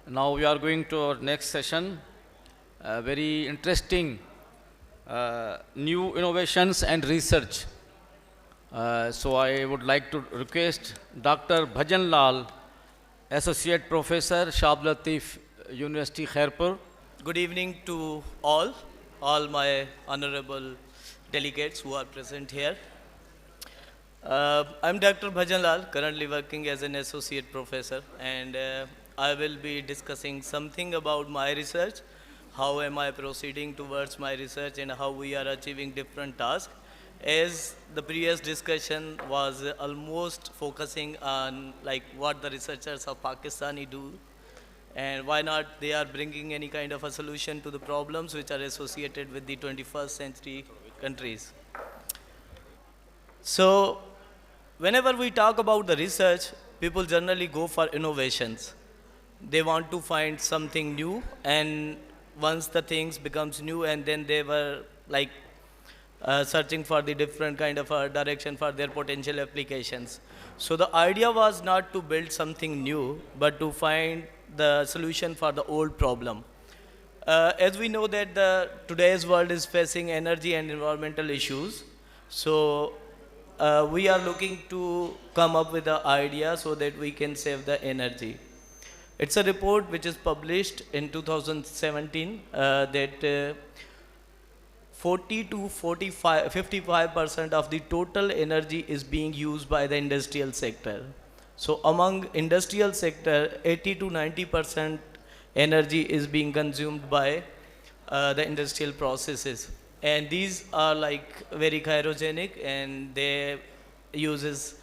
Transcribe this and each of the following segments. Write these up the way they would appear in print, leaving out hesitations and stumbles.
Now we are going to our next session. Very interesting new innovations and research. So I would like to request Dr. Bhajan Lal, Associate Professor, Shab Latif University, Khairpur. Good evening to all my honorable delegates who are present here. I'm Dr. Bhajan Lal, currently working as an associate professor, and I will be discussing something about my research, how am I proceeding towards my research, and how we are achieving different tasks. As the previous discussion was almost focusing on like what the researchers of Pakistani do and why not they are bringing any kind of a solution to the problems which are associated with the 21st century countries. So whenever we talk about the research, people generally go for innovations. They want to find something new, and once the things becomes new, and then they were like searching for the different kind of direction for their potential applications. So the idea was not to build something new, but to find the solution for the old problem. As we know that today's world is facing energy and environmental issues, so we are looking to come up with an idea so that we can save the energy. It's a report which is published in 2017 that 40 to 45, 55% of the total energy is being used by the industrial sector. So among industrial sector, 80 to 90% energy is being consumed by the industrial processes. And these are like very cryogenic and they uses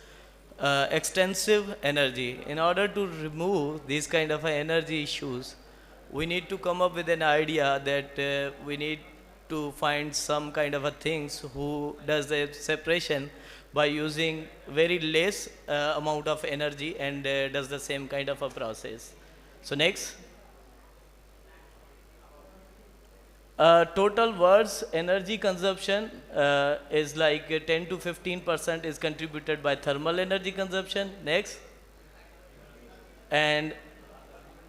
extensive energy. In order to remove these kind of energy issues, we need to come up with an idea that we need to find some kind of a things who does the separation by using very less amount of energy and does the same kind of a process. So next. Total world's energy consumption is like 10 to 15% is contributed by thermal energy consumption. Next. And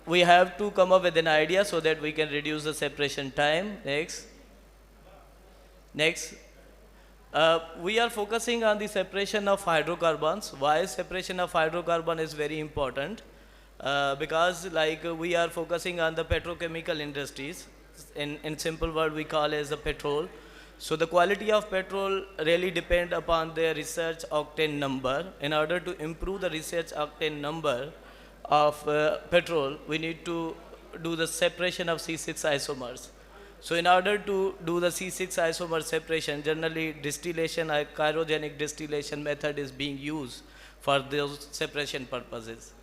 we have to come up with an idea so that we can reduce the separation time. Next. Next. We are focusing on the separation of hydrocarbons. Why separation of hydrocarbon is very important? Because like we are focusing on the petrochemical industries. In simple word we call as the petrol. So the quality of petrol really depend upon the research octane number. In order to improve the research octane number of petrol, we need to do the separation of C6 isomers. So in order to do the C6 isomer separation, generally distillation, cryogenic distillation method is being used for those separation purposes.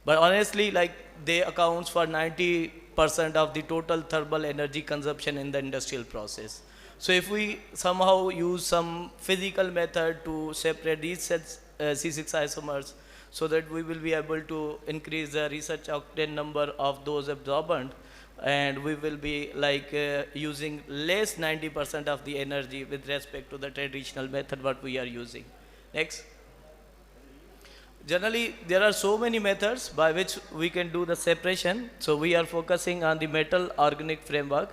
But honestly, like they accounts for 90% of the total thermal energy consumption in the industrial process. So if we somehow use some physical method to separate these C6 isomers, so that we will be able to increase the research octane number of those absorbent, and we will be like using less 90% of the energy with respect to the traditional method what we are using. Next. Generally, there are so many methods by which we can do the separation. So we are focusing on the metal organic framework.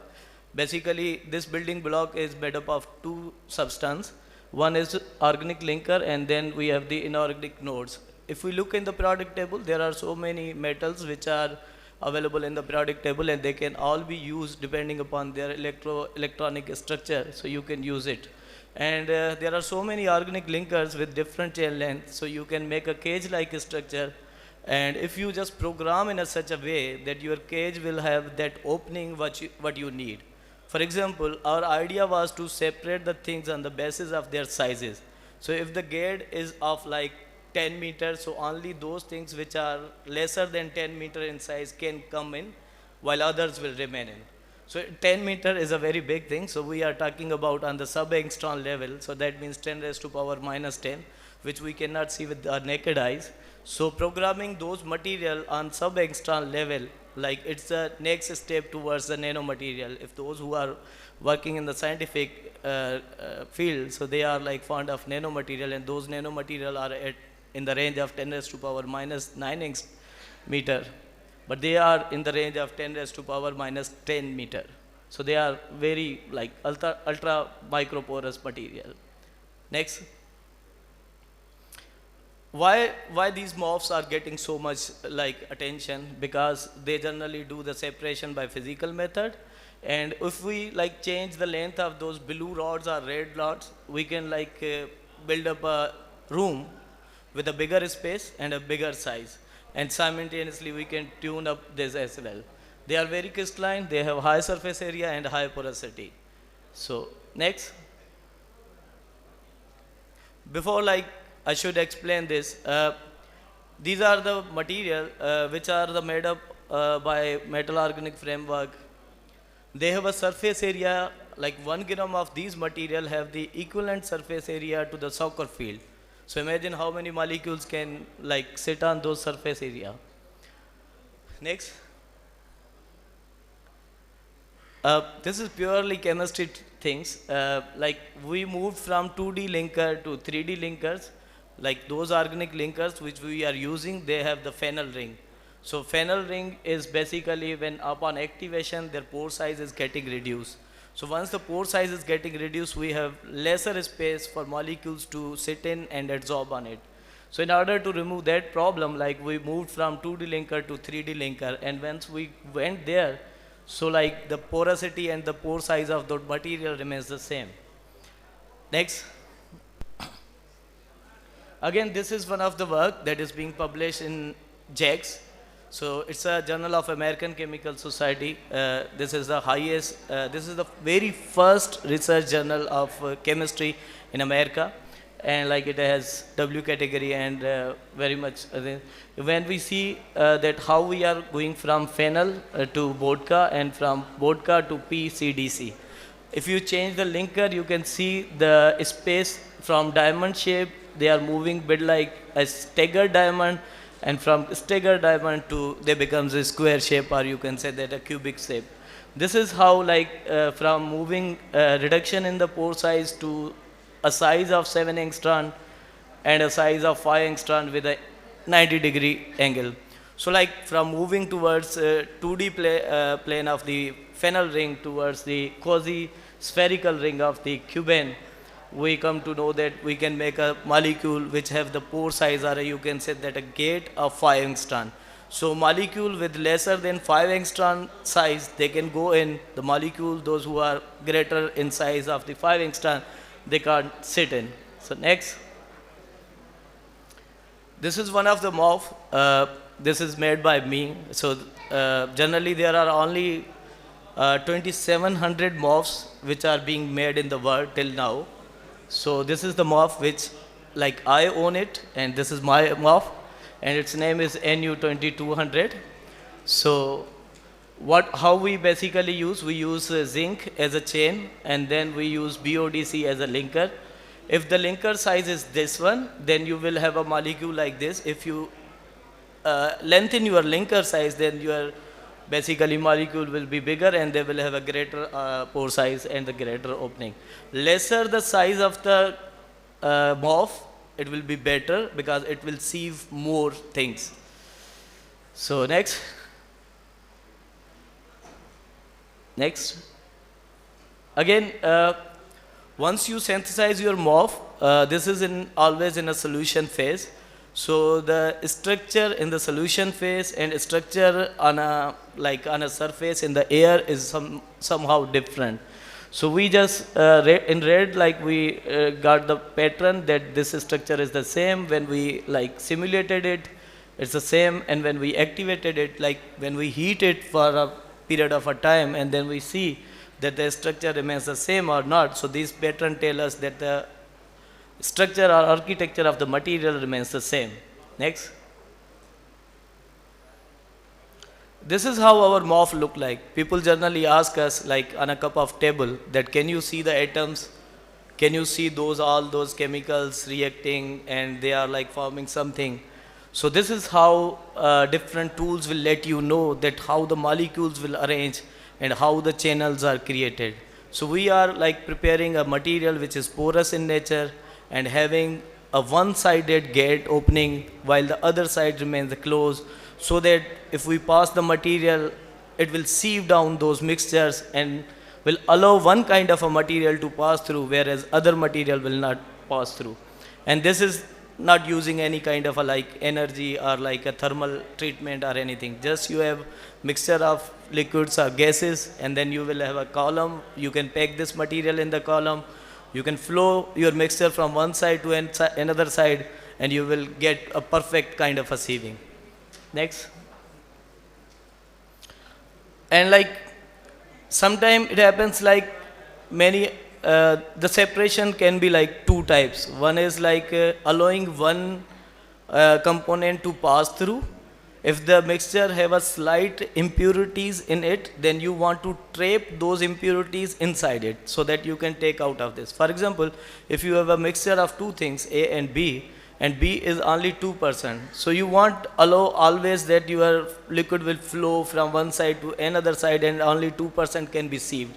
Basically, this building block is made up of two substances. One is organic linker and then we have the inorganic nodes. If we look in the periodic table, there are so many metals which are available in the periodic table and they can all be used depending upon their electronic structure, so you can use it. And there are so many organic linkers with different chain lengths, so you can make a cage like structure, and if you just program in such a way that your cage will have that opening what you need. For example, our idea was to separate the things on the basis of their sizes. So if the gate is of like 10 meters, so only those things which are lesser than 10 meter in size can come in, while others will remain in. So 10 meter is a very big thing, so we are talking about on the sub-angstrom level, so that means 10 raised to power minus 10, which we cannot see with our naked eyes. So programming those material on sub-angstrom level, like it's the next step towards the nanomaterial. If those who are working in the scientific field, so they are like fond of nanomaterial, and those nanomaterial are at in the range of 10 raised to power minus 9 meter. but they are in the range of 10 raised to power minus 10 meter. So they are very like ultra microporous material. Next. Why these MOFs are getting so much like attention? Because they generally do the separation by physical method, and if we like change the length of those blue rods or red rods, we can like build up a room with a bigger space and a bigger size, and simultaneously we can tune up this as well. They are very crystalline, they have high surface area and high porosity. So next. Before like I should explain this, these are the material which are the made up by metal organic framework. They have a surface area like 1 gram of these material have the equivalent surface area to the soccer field. So imagine how many molecules can like sit on those surface area. Next. This is purely chemistry things. Like we moved from 2D linker to 3D linkers. Like those organic linkers which we are using, they have the phenyl ring. So phenyl ring is basically when upon activation their pore size is getting reduced. So once the pore size is getting reduced, we have lesser space for molecules to sit in and absorb on it. So in order to remove that problem, like we moved from 2D linker to 3D linker, and once we went there, so like the porosity and the pore size of the material remains the same. Next. Again, this is one of the work that is being published in JAX. So it's a Journal of American Chemical Society. This is the highest, this is the very first research journal of chemistry in America. And like it has W category and very much. When we see that how we are going from phenyl to vodka and from vodka to PCDC. If you change the linker, you can see the space from diamond shape. They are moving bit like a staggered diamond, and from staggered diamond to they becomes a square shape, or you can say that a cubic shape. This is how like from moving reduction in the pore size to a size of 7 angstrom and a size of 5 angstrom with a 90-degree angle. So like from moving towards 2D plane of the phenyl ring towards the quasi spherical ring of the cubane, we come to know that we can make a molecule which have the pore size, or you can say that a gate of 5 angstrom. So molecule with lesser than 5 angstrom size, they can go in. The molecule, those who are greater in size of the 5 angstrom, they can't sit in. So next. This is one of the MOF. This is made by me. So generally there are only 2,700 MOFs which are being made in the world till now. So this is the MOF which like I own it, and this is my MOF, and its name is NU2200. So how we basically use, we use zinc as a chain, and then we use BODC as a linker. If the linker size is this one, then you will have a molecule like this. If you lengthen your linker size, then your basically molecule will be bigger and they will have a greater pore size and the greater opening. Lesser the size of the MOF, it will be better because it will sieve more things. So next. Again, once you synthesize your MOF, this is always in a solution phase. So the structure in the solution phase and structure on a surface in the air is somehow different. So we just in red, like we got the pattern that this structure is the same. When we like simulated it, it's the same, and when we activated it, like when we heat it for a period of a time, and then we see that the structure remains the same or not. So these pattern tell us that the structure or architecture of the material remains the same. Next. This is how our MOF look like. People generally ask us, like on a cup of table, that can you see the atoms? Can you see all those chemicals reacting and they are like forming something? So this is how different tools will let you know that how the molecules will arrange and how the channels are created. So we are like preparing a material which is porous in nature and having a one-sided gate opening while the other side remains closed. so that if we pass the material, it will sieve down those mixtures and will allow one kind of a material to pass through, whereas other material will not pass through. And this is not using any kind of a like energy or like a thermal treatment or anything. Just you have mixture of liquids or gases, and then you will have a column. You can pack this material in the column. You can flow your mixture from one side to another side, and you will get a perfect kind of a sieving. Next. And like sometimes it happens like many, the separation can be like two types. One is like allowing one component to pass through. If the mixture have a slight impurities in it, then you want to trap those impurities inside it so that you can take out of this. For example, if you have a mixture of two things, A and B is only 2%. So you want allow always that your liquid will flow from one side to another side and only 2% can be sieved.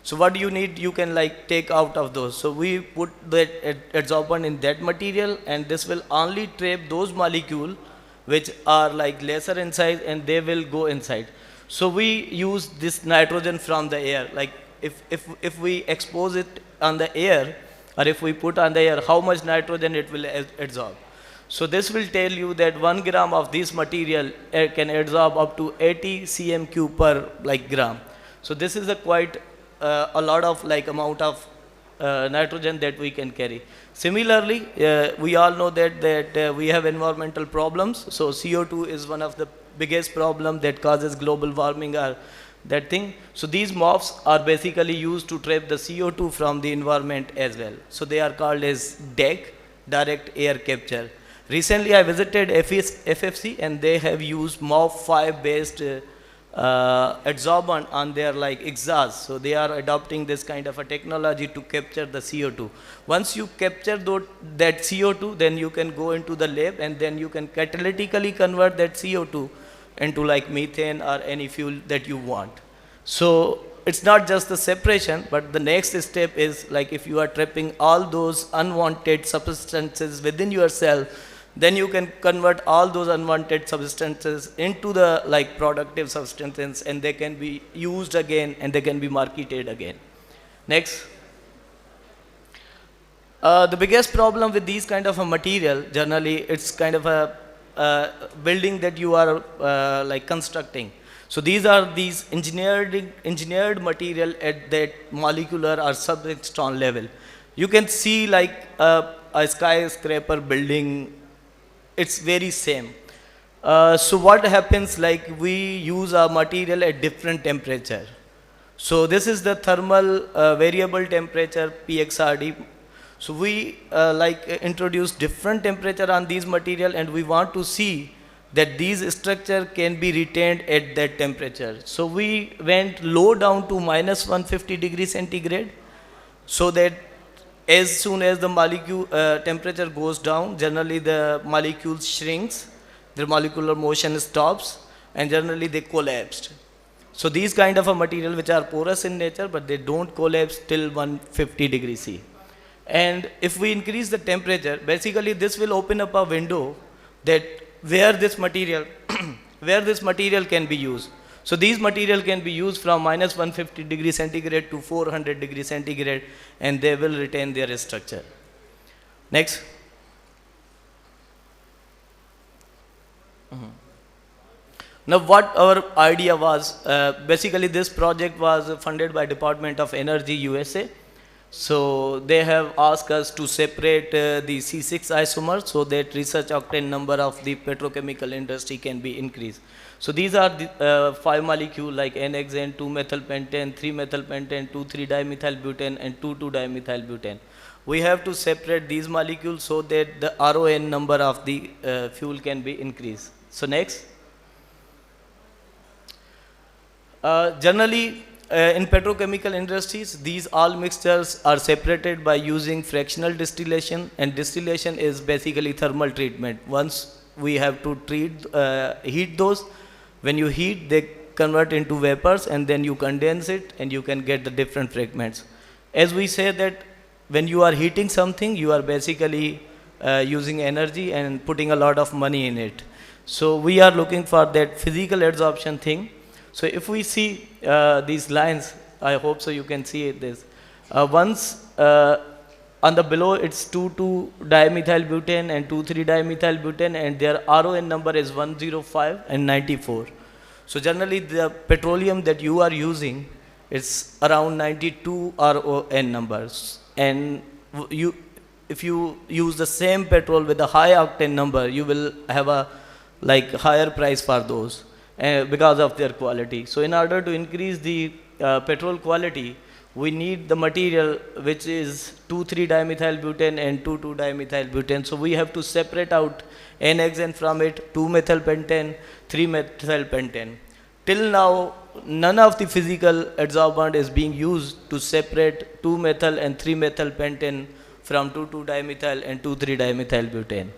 So what do you need? You can like take out of those. So we put that adsorbent in that material, and this will only trap those molecules which are like lesser in size, and they will go inside. So we use this nitrogen from the air. Like if we expose it on the air, or if we put on the air, how much nitrogen it will absorb. So this will tell you that 1 gram of this material can absorb up to 80 cm³ per like gram. So this is a quite a lot of like amount of nitrogen that we can carry. Similarly, we all know that we have environmental problems. So CO2 is one of the biggest problem that causes global warming or that thing. So these MOFs are basically used to trap the CO2 from the environment as well. So they are called as DAC, direct air capture. Recently I visited FFC, and they have used MOF 5 based adsorbent on their like exhaust. So they are adopting this kind of a technology to capture the CO2. Once you capture that CO2, then you can go into the lab, and then you can catalytically convert that CO2 into like methane or any fuel that you want. So it's not just the separation, but the next step is like if you are trapping all those unwanted substances within your cell, then you can convert all those unwanted substances into the like productive substances, and they can be used again and they can be marketed again. Next. The biggest problem with these kind of a material, generally it's kind of a building that you are like constructing. So these are these engineered material at that molecular or substance level. You can see like a skyscraper building, it's very same. So what happens, like we use our material at different temperature. So this is the thermal variable temperature PXRD. So we introduce different temperature on these material, and we want to see that these structure can be retained at that temperature. So we went low down to -150 degrees centigrade, so that as soon as the molecule temperature goes down, generally the molecule shrinks, the molecular motion stops, and generally they collapsed. So these kind of a material which are porous in nature, but they don't collapse till 150 degrees C. And if we increase the temperature, basically this will open up a window that where this material where this material can be used. So these material can be used from -150 degrees centigrade to 400 degrees centigrade, and they will retain their structure. Next. Now what our idea was, basically this project was funded by Department of Energy USA. So they have asked us to separate the C6 isomers so that research octane number of the petrochemical industry can be increased. So these are the 5 molecules like N-hexane, 2-methylpentane, 3-methylpentane, 2,3-dimethylbutane, and 2,2-dimethylbutane. We have to separate these molecules so that the RON number of the fuel can be increased. So next. Generally, in petrochemical industries, these all mixtures are separated by using fractional distillation, and distillation is basically thermal treatment. Once we have to heat those, when you heat, they convert into vapors, and then you condense it, and you can get the different fragments. As we say that when you are heating something, you are basically using energy and putting a lot of money in it. So we are looking for that physical adsorption thing. So if we see these lines, I hope so you can see this. Once on the below it's 2,2-dimethylbutane and 2,3-dimethylbutane, and their RON number is 105 and 94. So generally the petroleum that you are using is around 92 RON numbers, and if you use the same petrol with a high octane number, you will have a like higher price for those because of their quality. So in order to increase the petrol quality, we need the material which is 2,3-dimethylbutane and 2,2-dimethylbutane. So we have to separate out N-hexane from it, 2-methylpentane, 3-methylpentane. Till now, none of the physical adsorbent is being used to separate 2-methyl and 3-methylpentane from 2,2-dimethyl and 2,3-dimethylbutane.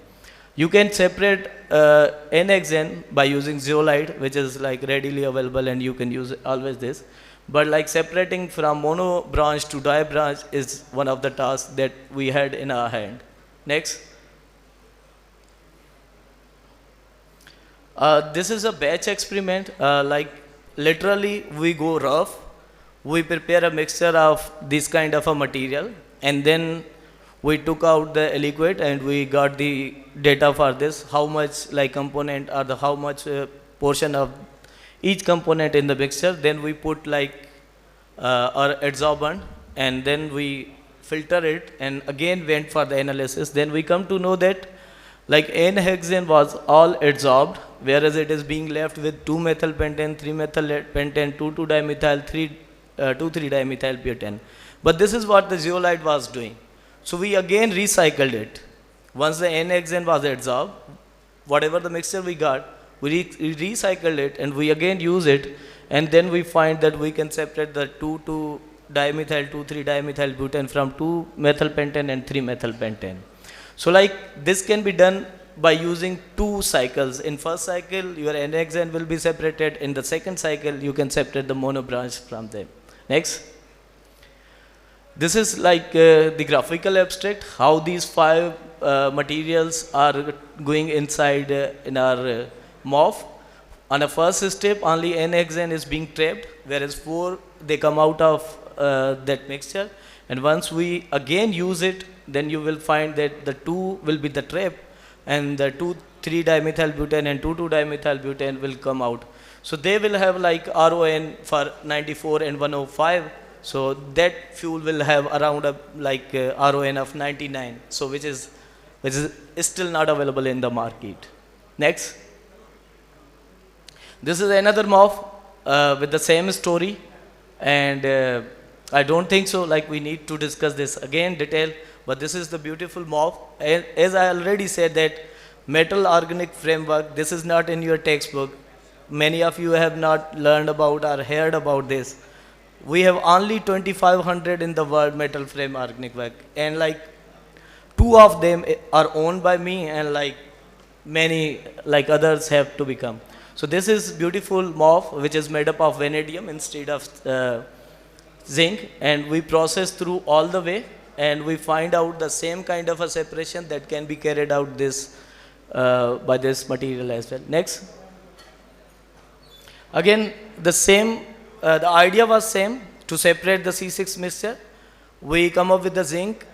You can separate N-hexane by using zeolite, which is like readily available, and you can use always this. But like separating from mono branch to di branch is one of the tasks that we had in our hand. Next. This is a batch experiment. Like literally we go rough. We prepare a mixture of this kind of a material, and then we took out the liquid and we got the data for this, how much like component or the how much portion of each component in the mixture. Then we put like our adsorbent, and then we filter it and again went for the analysis. Then we come to know that like N-hexane was all adsorbed, whereas it is being left with 2-methylpentane, 3-methylpentane, 2,2-dimethyl, 2,3-dimethylbutane. But this is what the zeolite was doing. So we again recycled it. Once the N-hexane was adsorbed, whatever the mixture we got, we recycled it and we again use it, and then we find that we can separate the 2,2-dimethyl, 2,3-dimethylbutane from 2-methylpentane and 3-methylpentane. So like this can be done by using 2 cycles. In first cycle, your N-hexane will be separated. In the second cycle, you can separate the mono branch from them. Next. This is like the graphical abstract, how these 5 materials are going inside in our MOF. On a first step, only N-hexane is being trapped, whereas 4, they come out of that mixture. And once we again use it, then you will find that the 2 will be the trap, and the 2,3-dimethylbutane and 2,2-dimethylbutane will come out. So they will have like RON for 94 and 105. So that fuel will have around a like RON of 99. So which is still not available in the market. Next. This is another MOF with the same story, and I don't think so like we need to discuss this again detail, but this is the beautiful MOF. As I already said that metal organic framework, this is not in your textbook. Many of you have not learned about or heard about this. We have only 2,500 in the world metal frame organic work, and like 2 of them are owned by me, and like many like others have to become. So this is beautiful MOF which is made up of vanadium instead of zinc, and we process through all the way and we find out the same kind of a separation that can be carried out this by this material as well. Next. Again the same, the idea was same, to separate the C6 mixture. We come up with the zinc,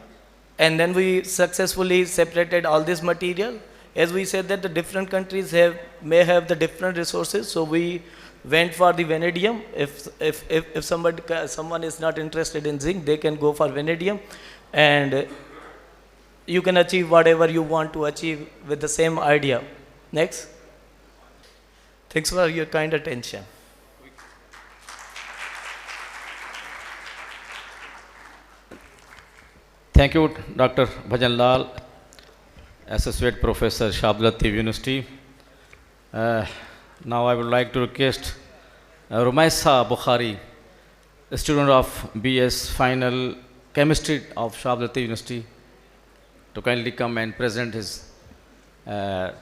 and then we successfully separated all this material. As we said that the different countries may have the different resources, so we went for the vanadium. If someone is not interested in zinc, they can go for vanadium, and you can achieve whatever you want to achieve with the same idea. Next. Thanks for your kind attention. Thank you, Dr. Bhajan Lal, Associate Professor, Shabda Latif University. Now I would like to request Rumaisa Bukhari, a student of BS Final Chemistry of Shabda Latif University, to kindly come and present his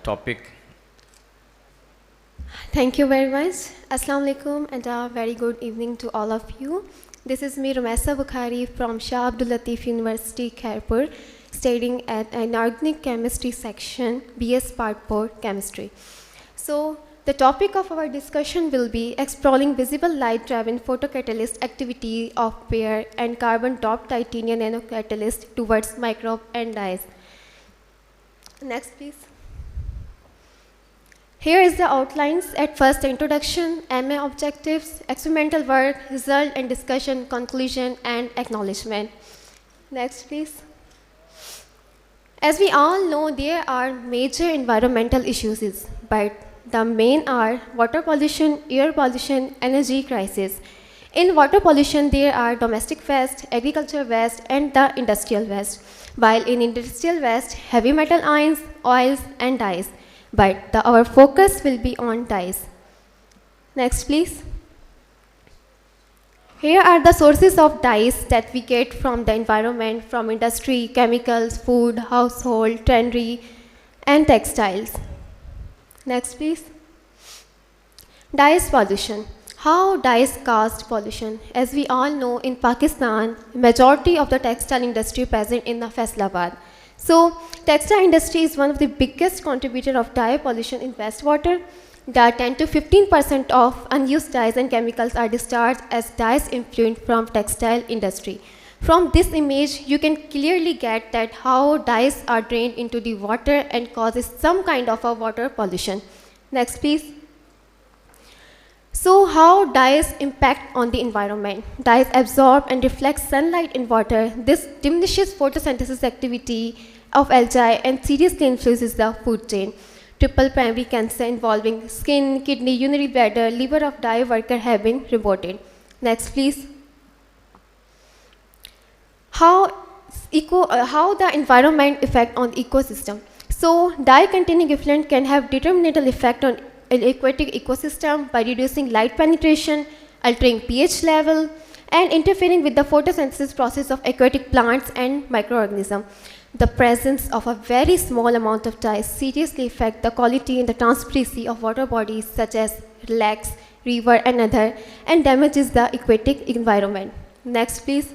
topic. Thank you very much. Assalamu alaikum and a very good evening to all of you. This is me, Rumaisa Bukhari from Shah Abdul Latif University, Khairpur, studying at an organic chemistry section, BS Part 4 Chemistry. So, the topic of our discussion will be exploring visible light-driven photocatalyst activity of bare and carbon-doped titanium nanocatalyst towards microbe and dyes. Next, please. Here is the outlines. At first, introduction, MA objectives, experimental work, result and discussion, conclusion, and acknowledgement. Next, please. As we all know, there are major environmental issues, but the main are water pollution, air pollution, energy crisis. In water pollution, there are domestic waste, agriculture waste, and the industrial waste. While in industrial waste, heavy metal ions, oils, and dyes. But our focus will be on dyes. Next, please. Here are the sources of dyes that we get from the environment, from industry, chemicals, food, household, tannery, and textiles. Next, please. Dyes pollution. How dyes cause pollution? As we all know, in Pakistan, majority of the textile industry present in the Faisalabad. So, textile industry is one of the biggest contributor of dye pollution in wastewater. The 10 to 15% of unused dyes and chemicals are discharged as dyes effluent from textile industry. From this image, you can clearly get that how dyes are drained into the water and causes some kind of a water pollution. Next, please. So, how dyes impact on the environment? Dyes absorb and reflect sunlight in water. This diminishes photosynthesis activity of algae and seriously influences the food chain. Triple primary cancer involving skin, kidney, urinary bladder, liver of dye worker have been reported. Next, please. How the environment affect on the ecosystem? So, dye-containing effluent can have detrimental effect on aquatic ecosystem by reducing light penetration, altering pH level, and interfering with the photosynthesis process of aquatic plants and microorganisms. The presence of a very small amount of dye seriously affects the quality and the transparency of water bodies such as lakes, river, and other, and damages the aquatic environment. Next, please.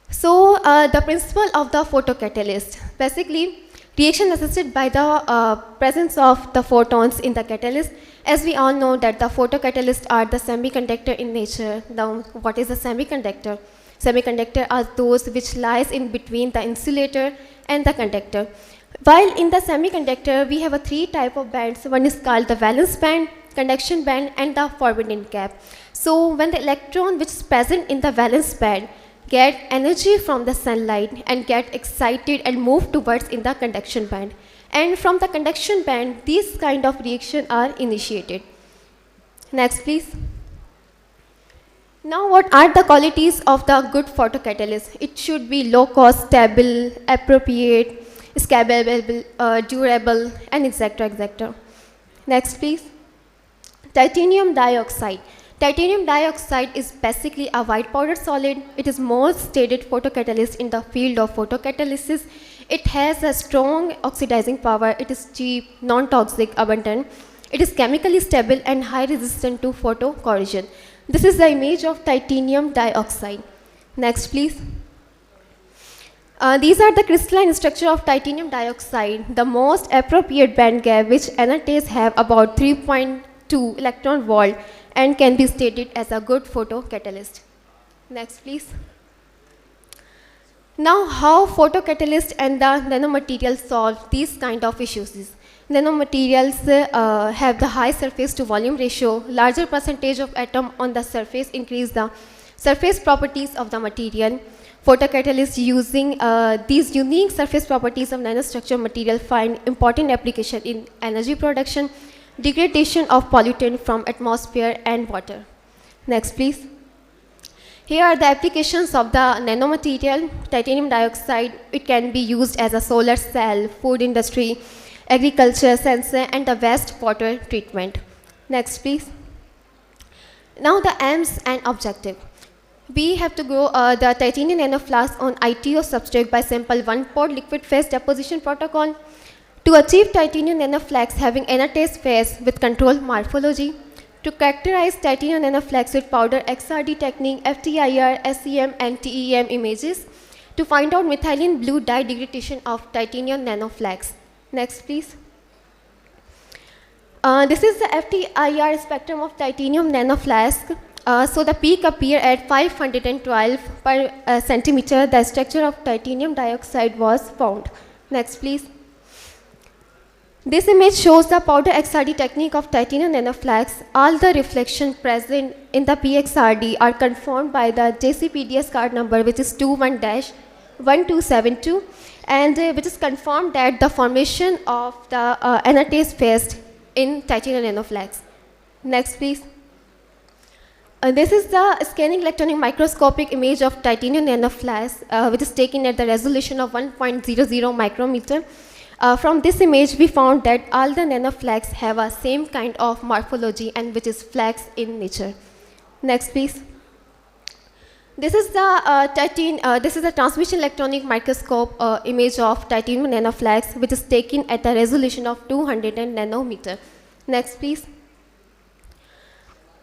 So, the principle of the photocatalyst. Basically, reaction assisted by the presence of the photons in the catalyst. As we all know that the photocatalysts are the semiconductor in nature. Now, what is a semiconductor? Semiconductor are those which lies in between the insulator and the conductor. While in the semiconductor, we have a three type of bands. One is called the valence band, conduction band, and the forbidden gap. So when the electron which is present in the valence band get energy from the sunlight and get excited and move towards in the conduction band. And from the conduction band, these kind of reaction are initiated. Next, please. Now, what are the qualities of the good photocatalyst? It should be low cost, stable, appropriate, scalable, durable, and etc. etc. Next, please. Titanium dioxide. Titanium dioxide is basically a white powder solid. It is most studied photocatalyst in the field of photocatalysis. It has a strong oxidizing power. It is cheap, non-toxic, abundant. It is chemically stable and high resistant to photocorrosion. This is the image of titanium dioxide. Next, please. These are the crystalline structure of titanium dioxide. The most appropriate band gap, which annotates have about 3.2 electron volt and can be stated as a good photocatalyst. Next, please. Now, how photocatalyst and the nanomaterials solve these kind of issues? Nanomaterials have the high surface to volume ratio. Larger percentage of atom on the surface increase the surface properties of the material. Photocatalysts using these unique surface properties of nanostructure material find important application in energy production, degradation of pollutant from atmosphere and water. Next, please. Here are the applications of the nanomaterial, titanium dioxide. It can be used as a solar cell, food industry, agriculture, sensor, and the wastewater treatment. Next, please. Now the aims and objective. We have to grow the titanium nanoflask on ITO substrate by simple one-port liquid phase deposition protocol. To achieve titanium nanoflask having anatase phase with controlled morphology. To characterize titanium nanoflask with powder XRD technique, FTIR, SEM, and TEM images. To find out methylene blue dye degradation of titanium nanoflask. Next, please. This is the FTIR spectrum of titanium nanoflask. So the peak appeared at 512 per centimeter. The structure of titanium dioxide was found. Next, please. This image shows the powder XRD technique of titanium nanoflask. All the reflection present in the PXRD are confirmed by the JCPDS card number, which is 21-1272, and which is confirmed that the formation of the anatase phase in titanium nanoflask. Next, please. This is the scanning electron microscopic image of titanium nanoflask, which is taken at the resolution of 1.00 micrometer. From this image, we found that all the nanoflags have a same kind of morphology and which is flags in nature. Next, please. This is the transmission electronic microscope image of titanium nanoflags, which is taken at the resolution of 200 nanometer. Next, please.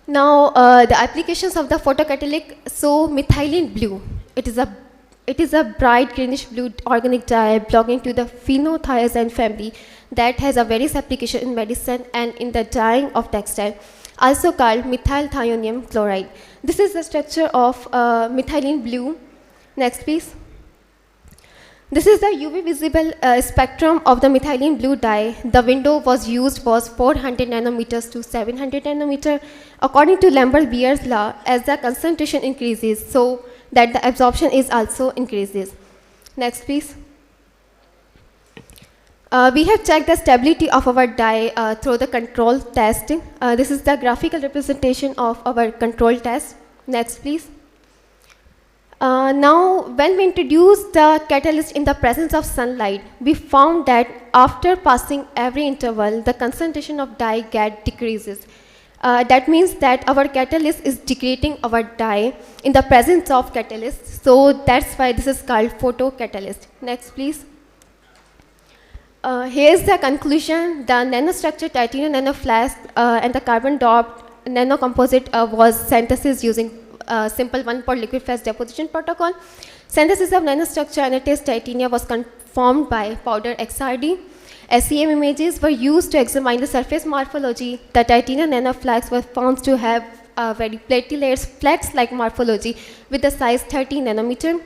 Now, the applications of the photocatalytic, so methylene blue. It is a bright greenish blue organic dye belonging to the phenothiazine family that has a various application in medicine and in the dyeing of textile, also called methylthionium chloride. This is the structure of methylene blue. Next, please. This is the UV visible spectrum of the methylene blue dye. The window was used was 400 nanometers to 700 nanometer. According to Lambert-Beer's law, as the concentration increases, so that the absorption is also increases. Next, please. We have checked the stability of our dye through the control test. This is the graphical representation of our control test. Next, please. Now, when we introduced the catalyst in the presence of sunlight, we found that after passing every interval, the concentration of dye decreases. That means that our catalyst is degrading our dye in the presence of catalyst. So that's why this is called photocatalyst. Next, please. Here's the conclusion. The nanostructure titanium nanoflask and the carbon doped nanocomposite was synthesis using simple one-pot liquid phase deposition protocol. Synthesis of nanostructure anatase titanium was confirmed by powder XRD. SEM images were used to examine the surface morphology. The titanium nanoflags were found to have a very platy-layered flax-like morphology with the size 30 nanometer.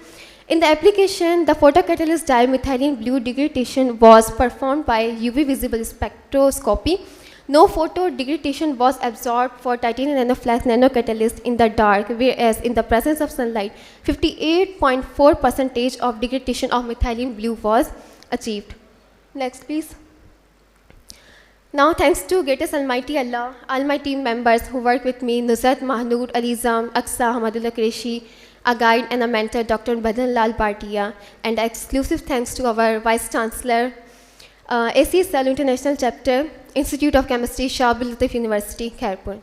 In the application, the photocatalyst dye methylene blue degradation was performed by UV visible spectroscopy. No photo degradation was absorbed for titanium nanoflask nanocatalyst in the dark, whereas in the presence of sunlight, 58.4% of degradation of methylene blue was achieved. Next, please. Now, thanks to greatest Almighty Allah, all my team members who work with me, Nusrat Mahnoor, Alizam, Aksa, Hamadullah Qureshi, a guide and a mentor, Dr. Badan Lal Bhatia, and exclusive thanks to our Vice Chancellor, ACSL International Chapter, Institute of Chemistry, Shah Abdul Latif University, Khairpur.